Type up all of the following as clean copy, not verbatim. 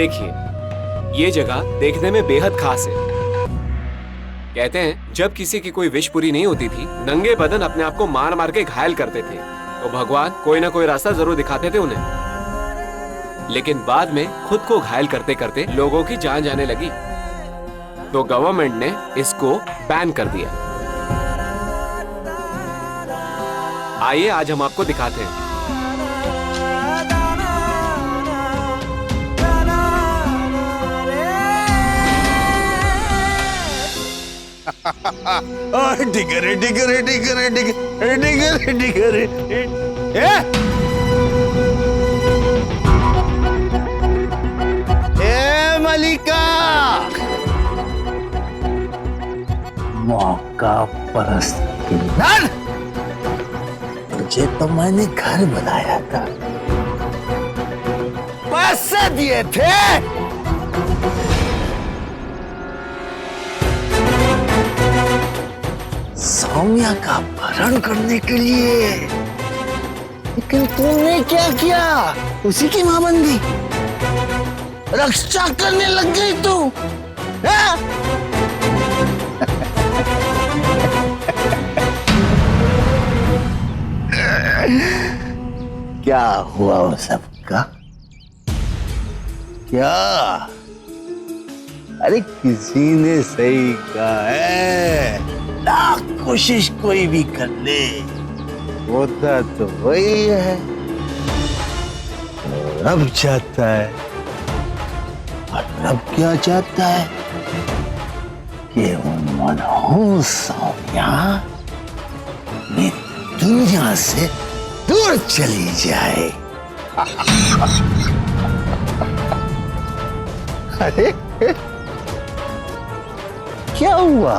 देखिए, ये जगह देखने में बेहद खास है। कहते हैं जब किसी की कोई विश पूरी नहीं होती थी, नंगे बदन अपने आप को मार मार के घायल करते थे, तो भगवान कोई ना कोई रास्ता जरूर दिखाते थे उन्हें। लेकिन बाद में खुद को घायल करते करते लोगों की जान जाने लगी, तो गवर्नमेंट ने इसको बैन कर दिया। आइए आज हम आपको दिखाते हैं। डिगरे डिगरे डिगरे डिगरे डिगरे डिगरे। ए मलिका, मौका परस्त किन्नर, तुझे तो मैंने घर बनाया था, पैसे दिए थे, सौम्या का अपहरण करने के लिए, लेकिन तूने क्या किया? उसी की मां बन गई, रक्षा करने लग गई तू। क्या हुआ वो सबका? क्या? अरे किसी ने सही कहा है, लाख कोशिश कोई भी कर ले, होता तो वही है। और अब चाहता है, और अब क्या चाहता है कि वो मनहूस सौम्या इस दुनिया से दूर चली जाए। अरे क्या हुआ?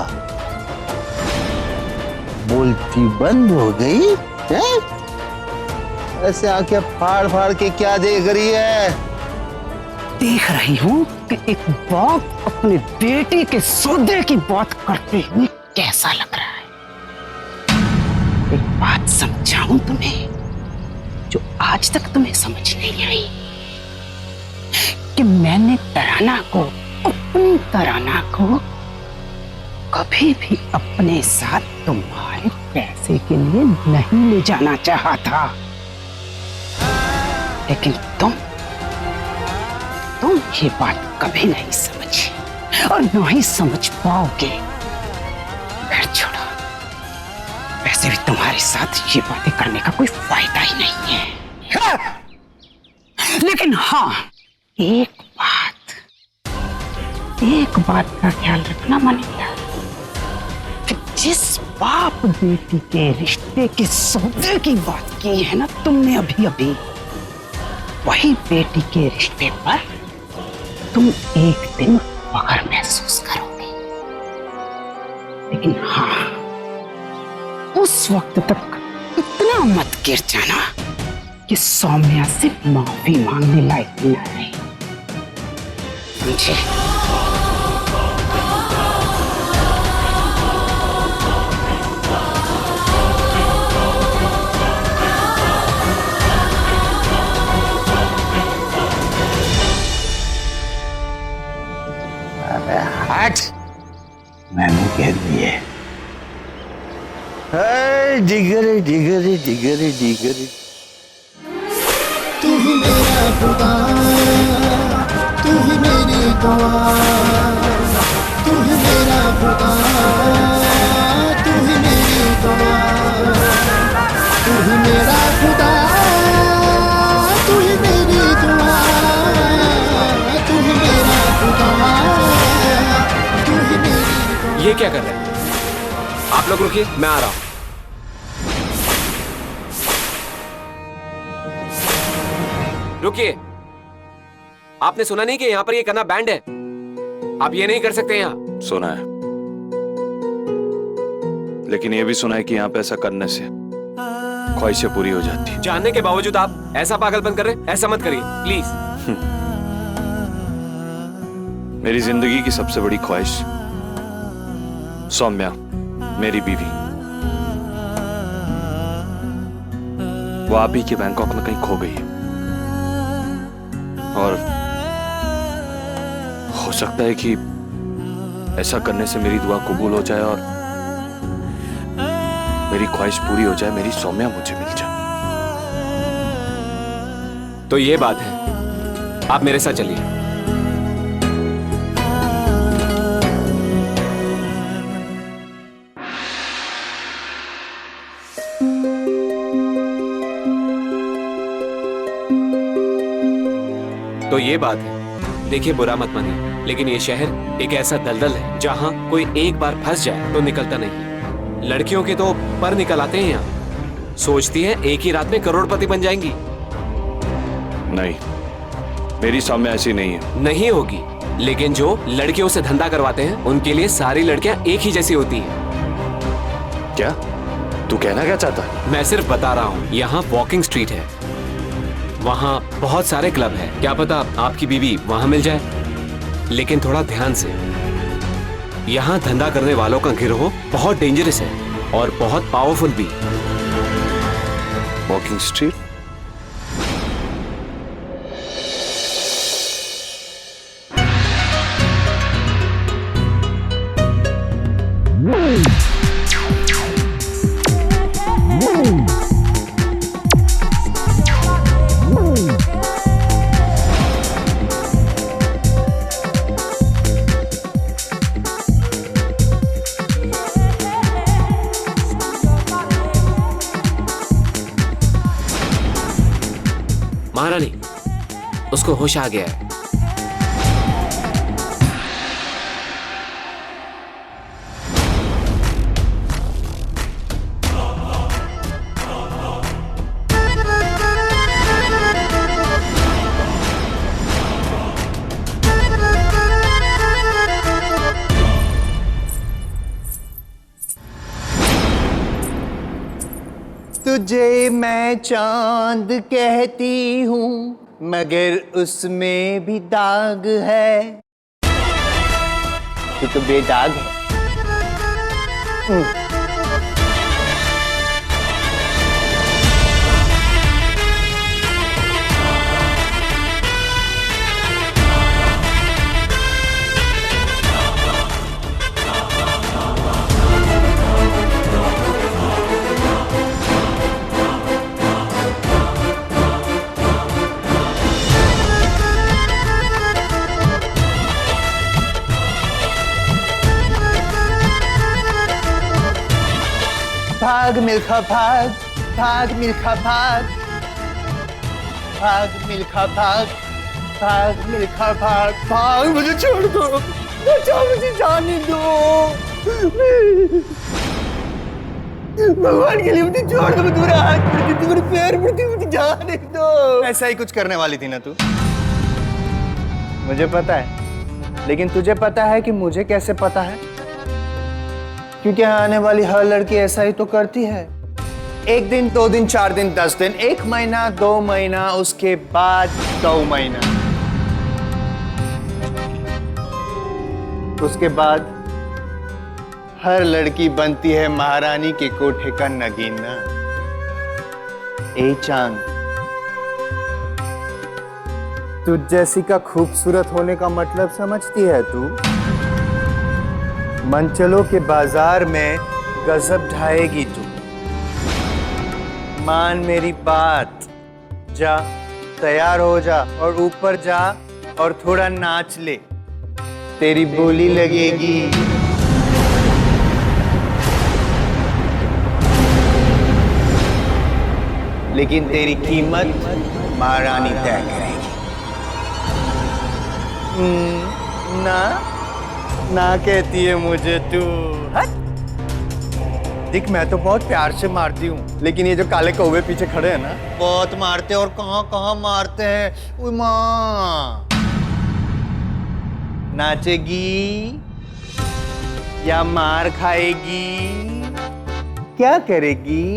बोलती बंद हो गई है? ऐसे आंखें फाड़ फाड़ के क्या देख रही है? देख रही हूँ कि एक बाप अपने बेटे के सौदे की बात करते हुए कैसा लग रहा है। एक बात समझाऊं तुम्हें, जो आज तक तुम्हें समझ नहीं आई, कि मैंने तराना को, अपनी तराना को कभी भी अपने साथ तुम्हारे पैसे के लिए नहीं ले जाना चाहा था, लेकिन तुम ये बात कभी नहीं समझी और ना ही समझ पाओगे। खैर छोड़ो, वैसे भी तुम्हारे साथ ये बातें करने का कोई फायदा ही नहीं है। लेकिन हाँ, एक बात का ख्याल रखना मनीला, जिस बाप बेटी के रिश्ते के सौदे की बात की है ना तुमने अभी अभी, वही बेटी के रिश्ते पर तुम एक दिन फख्र महसूस करोगे। लेकिन हाँ, उस वक्त तक इतना मत गिर जाना कि सौम्या से माफी मांगने लायक न रहे, समझे? हट, मैंने कह दिए। डिगरे डिगरे डिगरे डिगरे। तू ही मेरा खुदा, तू ही मेरी दुआ, तू ही मेरा खुदा, तू ही मेरी दुआ, तू ही मेरा खुदा, तू ही मेरी दुआ, तू ही मेरा खुदा, तू ही मेरी। ये क्या कर रहे हैं आप लोग? रुकिए, मैं आ रहा हूं। रुकिए, आपने सुना नहीं कि यहाँ पर ये करना बैंड है? आप ये नहीं कर सकते यहाँ। सुना है, लेकिन ये भी सुना है कि यहाँ पे ऐसा करने से ख्वाहिशें पूरी हो जाती। जानने के बावजूद आप ऐसा पागलपन कर रहे हैं? ऐसा मत करिए प्लीज। मेरी जिंदगी की सबसे बड़ी ख्वाहिश सौम्या, मेरी बीवी, वो आप ही के बैंकॉक में कहीं खो गई है, और हो सकता है कि ऐसा करने से मेरी दुआ कबूल हो जाए और मेरी ख्वाहिश पूरी हो जाए, मेरी सौम्या मुझे मिल जाए। तो ये बात है, आप मेरे साथ चलिए। तो ये बात है, देखिए बुरा मत मानिए, लेकिन ये शहर एक ऐसा दलदल है जहां कोई एक बार फंस जाए तो निकलता नहीं। लड़कियों के तो पर निकल आते हैं यहाँ, सोचती हैं एक ही रात में करोड़पति बन जाएंगी। नहीं, मेरी सौम्या ऐसी नहीं है। नहीं होगी, लेकिन जो लड़कियों से धंधा करवाते हैं उनके लिए सारी लड़कियां एक ही जैसी होती हैं। क्या तू कहना क्या चाहता है? मैं सिर्फ बता रहा हूँ, यहाँ वॉकिंग स्ट्रीट है, वहाँ बहुत सारे क्लब है, क्या पता आपकी बीवी वहाँ मिल जाए। लेकिन थोड़ा ध्यान से, यहाँ धंधा करने वालों का गिरोह बहुत डेंजरस है और बहुत पावरफुल भी। Walking street? महारानी, उसको होश आ गया है। तुझे मैं चांद कहती हूँ मगर उसमें भी दाग है, तू तो बेदाग है। भाग मिल्खा भाग, भाग मिल्खा भाग, भाग मिल्खा भाग, भाग मिल्खा भाग, भाग। मुझे छोड़ दो, बचाओ, मुझे जाने दो, भगवान के लिए मुझे छोड़ दो। मैं तुम्हारे हाथ पड़ती, तुम्हारे पैर पड़ती, मुझे जाने दो। ऐसा ही कुछ करने वाली थी ना तू? मुझे पता है, लेकिन तुझे पता है कि मुझे कैसे पता है? क्योंकि यहाँ आने वाली हर लड़की ऐसा ही तो करती है। 1 दिन, 2 दिन, 4 दिन, 10 दिन, 1 महीना, 2 महीना, उसके बाद 2 महीना, उसके बाद हर लड़की बनती है महारानी के कोठे का नगीना। ए चांद, तुझ जैसी का खूबसूरत होने का मतलब समझती है तू? मंचलों के बाजार में गजब ढाएगी तू। मान मेरी बात, जा तैयार हो जा और ऊपर जा और थोड़ा नाच ले, तेरी बोली लगेगी। लेकिन तेरी कीमत महारानी तय करेगी। ना ना कहती है मुझे तू। हट! देख, मैं तो बहुत प्यार से मारती हूँ, लेकिन ये जो काले कौवे पीछे खड़े हैं ना, बहुत मारते हैं। और कहाँ कहाँ मारते हैं। ओए माँ, नाचेगी या मार खाएगी? क्या करेगी?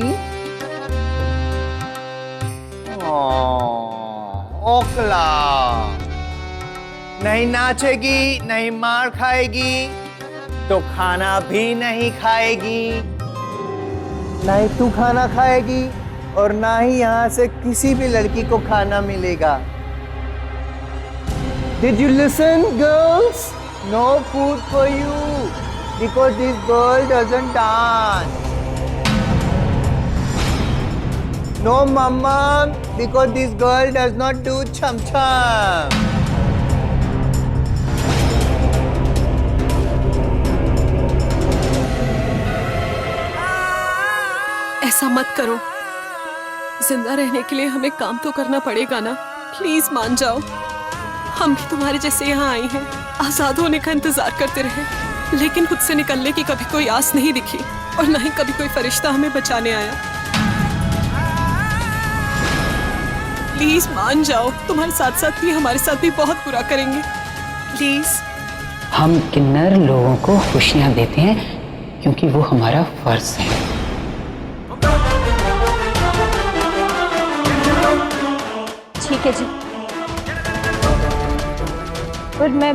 ओकला, नहीं नाचेगी, नहीं मार खाएगी, तो खाना भी नहीं खाएगी। ना ही तू खाना खाएगी और ना ही यहाँ से किसी भी लड़की को खाना मिलेगा। Did you listen, girls? No food for you because this girl doesn't dance. No mama because this girl does not do chum chum. ऐसा मत करो। जिंदा रहने के लिए हमें काम तो करना पड़ेगा ना। प्लीज मान जाओ। हम भी तुम्हारे जैसे यहाँ आए हैं, आजाद होने का इंतजार करते रहे, लेकिन खुद से निकलने की कभी कोई आस नहीं दिखी और न ही कभी कोई फरिश्ता हमें बचाने आया। प्लीज मान जाओ। तुम्हारे साथ साथ भी हमारे साथ भी बहुत बुरा करेंगे। प्लीज। हम किन्नर लोगों को खुशियां देते हैं क्योंकि वो हमारा फर्ज है। ठीक है जी, पर मैं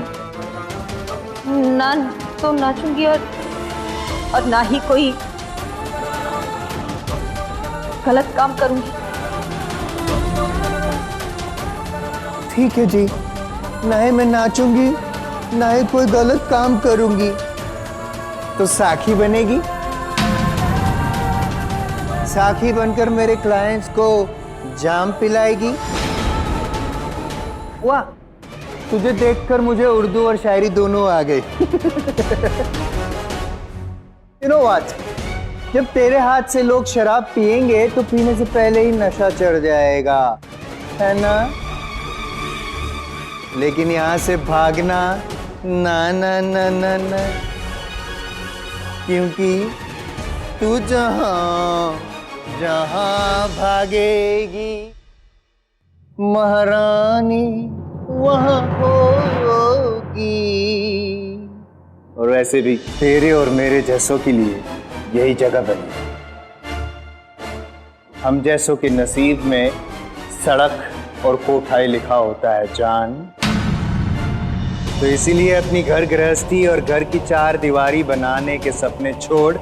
ना तो नाचूंगी और ना ही कोई गलत काम करूंगी। ठीक है जी, ना ही मैं नाचूंगी ना ही कोई गलत काम करूंगी। तो साखी बनेगी, साखी बनकर मेरे क्लाइंट्स को जाम पिलाएगी। वाह, तुझे देखकर मुझे उर्दू और शायरी दोनों आ गई। You know what? जब तेरे हाथ से लोग शराब पिएंगे तो पीने से पहले ही नशा चढ़ जाएगा, है ना? लेकिन यहाँ से भागना ना ना ना ना ना, क्योंकि तू जहाँ जहाँ भागेगी महारानी वहाँ होगी। और वैसे भी तेरे और मेरे जैसों के लिए यही जगह बनी। हम जैसों के नसीब में सड़क और कोठाई लिखा होता है जान। तो इसीलिए अपनी घर गृहस्थी और घर की चार दीवारी बनाने के सपने छोड़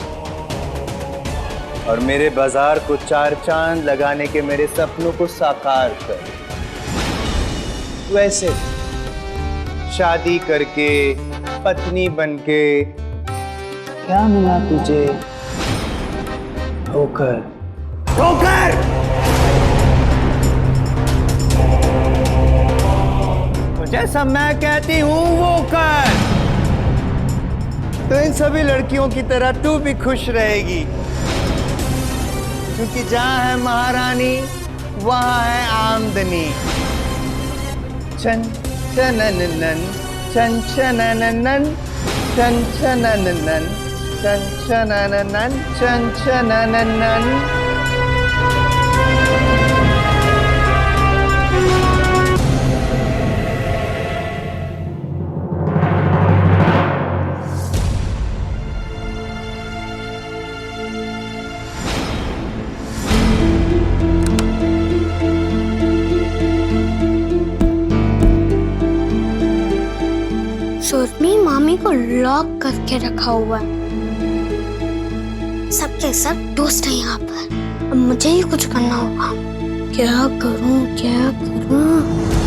और मेरे बाजार को चार चांद लगाने के मेरे सपनों को साकार कर। वैसे शादी करके पत्नी बनके क्या मिला तुझे? ठोकर ठोकर। तो जैसा मैं कहती हूँ वो कर। तो इन सभी लड़कियों की तरह तू भी खुश रहेगी, क्योंकि जहाँ है महारानी वहाँ है आमदनी। चं चनननन चं चनननन चं चनननन चं चनननन चं चनननन। सुरभि मामी को लॉक करके रखा हुआ है। सबके सब दोस्त हैं यहाँ पर। अब मुझे ही कुछ करना होगा। क्या करूं क्या करूं?